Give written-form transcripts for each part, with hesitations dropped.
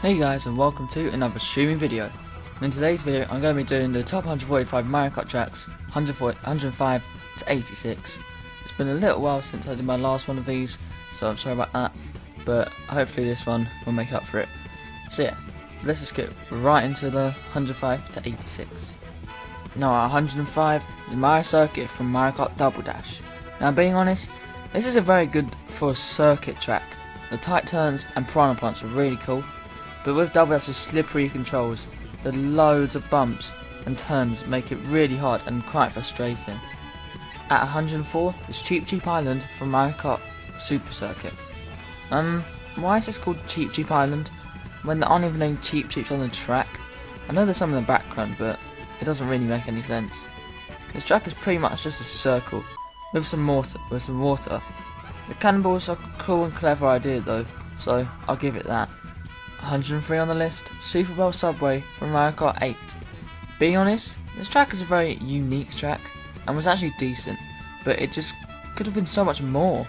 Hey guys, and welcome to another streaming video. In today's video I'm going to be doing the top 145 Mario Kart tracks, 105 to 86. It's been a little while since I did my last one of these, so I'm sorry about that, but hopefully this one will make up for it. So yeah, let's just get right into the 105 to 86. Now at 105 is Mario Circuit from Mario Kart Double Dash. Now being honest, this is a very good for a circuit track. The tight turns and piranha plants are really cool. But with Double Dash's slippery controls, the loads of bumps and turns make it really hard and quite frustrating. At 104 is Cheep Cheep Island from Mario Kart Super Circuit. Why is this called Cheep Cheep Island when there aren't even any Cheep Cheeps on the track? I know there's some in the background, but it doesn't really make any sense. This track is pretty much just a circle with some water. The cannonballs are a cool and clever idea though, so I'll give it that. 103 on the list, Super Bowl Subway from Mario Kart 8. Being honest, this track is a very unique track and was actually decent, but it just could have been so much more.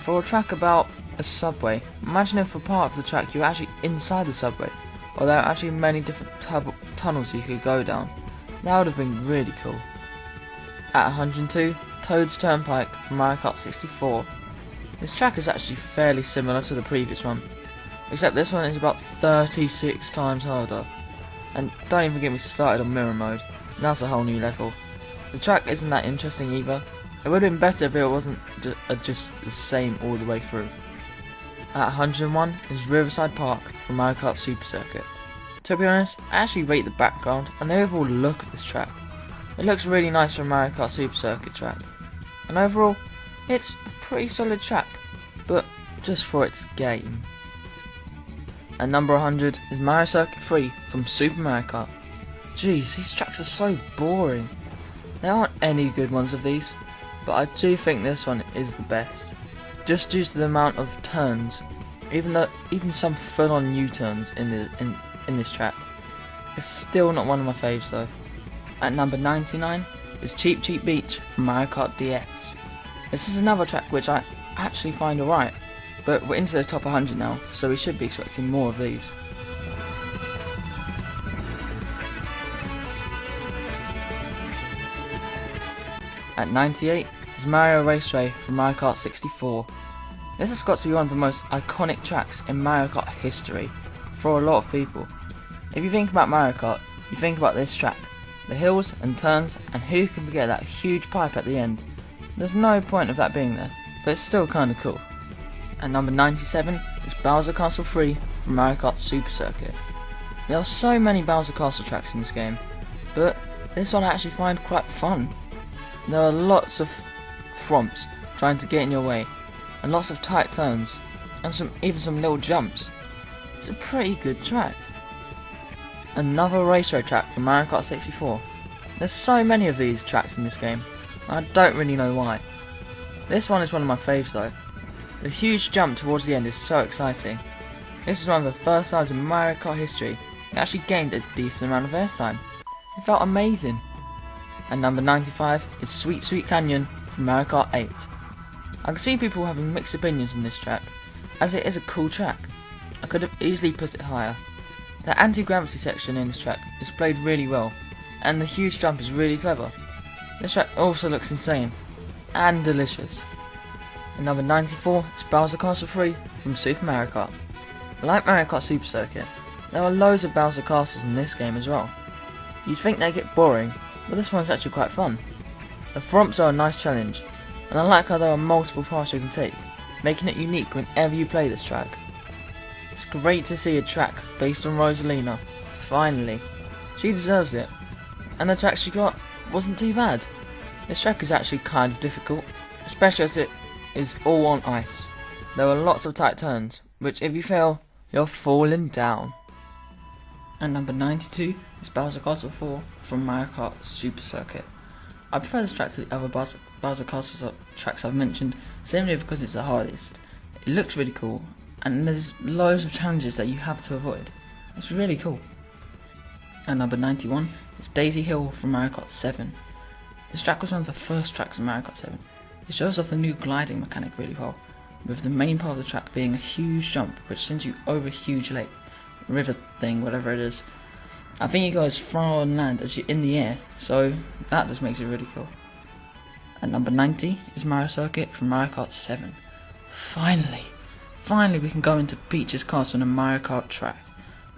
For a track about a subway, imagine if for part of the track you were actually inside the subway, or there are actually many different tunnels you could go down. That would have been really cool. At 102, Toad's Turnpike from Mario Kart 64. This track is actually fairly similar to the previous one, except this one is about 36 times harder. And don't even get me started on mirror mode, that's a whole new level. The track isn't that interesting either. It would have been better if it wasn't just the same all the way through. At 101 is Riverside Park from Mario Kart Super Circuit. To be honest, I actually rate the background and the overall look of this track. It looks really nice for a Mario Kart Super Circuit track. And overall, it's a pretty solid track, but just for its game. At number 100 is Mario Circuit 3 from Super Mario Kart. Jeez, these tracks are so boring. There aren't any good ones of these, but I do think this one is the best. Just due to the amount of turns, even some full-on U-turns in this track. It's still not one of my faves though. At number 99 is Cheep Cheep Beach from Mario Kart DS. This is another track which I actually find alright. But we're into the top 100 now, so we should be expecting more of these. At 98 is Mario Raceway from Mario Kart 64. This has got to be one of the most iconic tracks in Mario Kart history for a lot of people. If you think about Mario Kart, you think about this track, the hills and turns, and who can forget that huge pipe at the end. There's no point of that being there, but it's still kinda cool. At number 97 is Bowser Castle 3 from Mario Kart Super Circuit. There are so many Bowser Castle tracks in this game, but this one I actually find quite fun. There are lots of thromps trying to get in your way, and lots of tight turns, and even some little jumps. It's a pretty good track. Another raceway track from Mario Kart 64. There's so many of these tracks in this game, and I don't really know why. This one is one of my faves though. The huge jump towards the end is so exciting. This is one of the first times in Mario Kart history it actually gained a decent amount of airtime. It felt amazing. And number 95 is Sweet Sweet Canyon from Mario Kart 8. I can see people having mixed opinions on this track, as it is a cool track. I could have easily put it higher. The anti-gravity section in this track is played really well, and the huge jump is really clever. This track also looks insane, and delicious. And number 94 is Bowser Castle 3 from Super Mario Kart. Like Mario Kart Super Circuit, there are loads of Bowser Castles in this game as well. You'd think they get boring, but this one's actually quite fun. The thromps are a nice challenge, and I like how there are multiple paths you can take, making it unique whenever you play this track. It's great to see a track based on Rosalina, finally. She deserves it, and the track she got wasn't too bad. This track is actually kind of difficult, especially as it is all on ice. There are lots of tight turns, which if you fail, you're falling down. And number 92 is Bowser Castle 4 from Mario Kart Super Circuit. I prefer this track to the other Bowser Castle tracks I've mentioned, simply because it's the hardest. It looks really cool, and there's loads of challenges that you have to avoid. It's really cool. And number 91 is Daisy Hill from Mario Kart 7. This track was one of the first tracks in Mario Kart 7. It shows off the new gliding mechanic really well, with the main part of the track being a huge jump which sends you over a huge lake, river thing, whatever it is. I think you go as far on land as you're in the air, so that just makes it really cool. At number 90 is Mario Circuit from Mario Kart 7. Finally we can go into Peachescast on a Mario Kart track.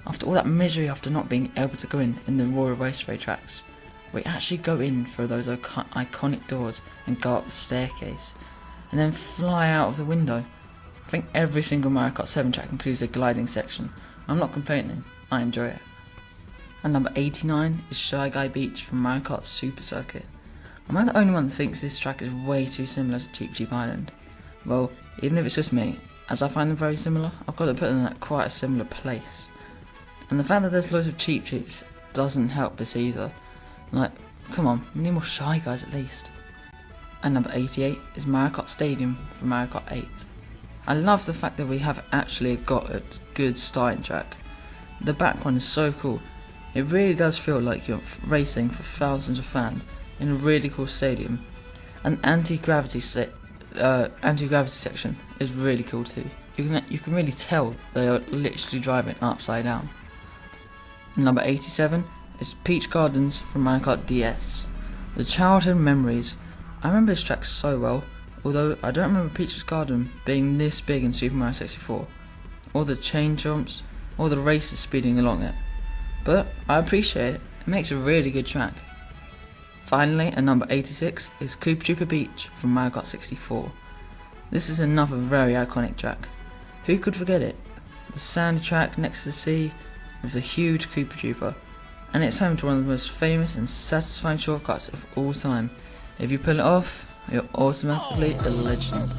After all that misery after not being able to go in the Royal Raceway tracks, we actually go in through those iconic doors and go up the staircase, and then fly out of the window. I think every single Mario Kart 7 track includes a gliding section. I'm not complaining, I enjoy it. And number 89 is Shy Guy Beach from Mario Kart Super Circuit. Am I the only one that thinks this track is way too similar to Cheep Cheep Island? Well, even if it's just me, as I find them very similar, I've got to put them at quite a similar place. And the fact that there's loads of Cheep Cheeps doesn't help this either. Like, come on, we need more Shy Guys at least. And number 88 is Mario Kart Stadium from Mario Kart 8. I love the fact that we have actually got a good starting track. The back one is so cool. It really does feel like you're racing for thousands of fans in a really cool stadium. And anti-gravity section is really cool too. You can really tell they are literally driving upside down. And number 87 is Peach Gardens from Mario Kart DS. The childhood memories. I remember this track so well, although I don't remember Peach's Garden being this big in Super Mario 64, or the chain jumps, or the races speeding along it. But I appreciate it, it makes a really good track. Finally, at number 86 is Koopa Troopa Beach from Mario Kart 64. This is another very iconic track. Who could forget it? The sandy track next to the sea with the huge Koopa Troopa, and it's home to one of the most famous and satisfying shortcuts of all time. If you pull it off, you're automatically a legend.